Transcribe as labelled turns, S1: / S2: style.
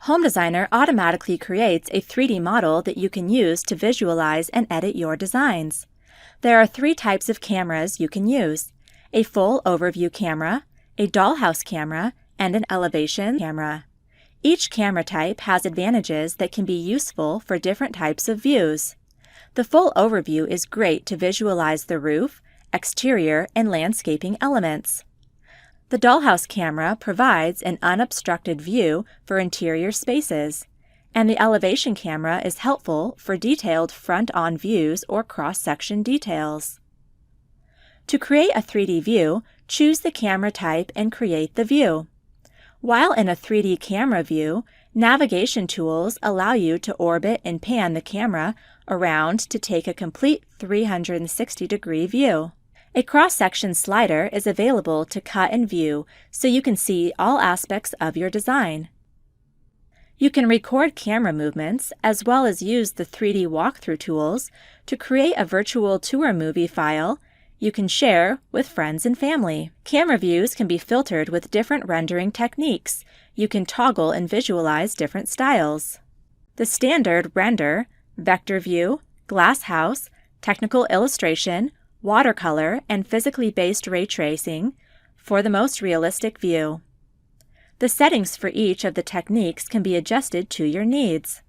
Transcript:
S1: Home Designer automatically creates a 3D model that you can use to visualize and edit your designs. There are 3 types of cameras you can use: a full overview camera, a dollhouse camera, and an elevation camera. Each camera type has advantages that can be useful for different types of views. The full overview is great to visualize the roof, exterior, and landscaping elements. The dollhouse camera provides an unobstructed view for interior spaces, and the elevation camera is helpful for detailed front-on views or cross-section details. To create a 3D view, choose the camera type and create the view. While in a 3D camera view, navigation tools allow you to orbit and pan the camera around to take a complete 360-degree view. A cross-section slider is available to cut and view so you can see all aspects of your design. You can record camera movements as well as use the 3D walkthrough tools to create a virtual tour movie file you can share with friends and family. Camera views can be filtered with different rendering techniques. You can toggle and visualize different styles. The standard render, vector view, glass house, technical illustration, watercolor, and physically based ray tracing for the most realistic view. The settings for each of the techniques can be adjusted to your needs.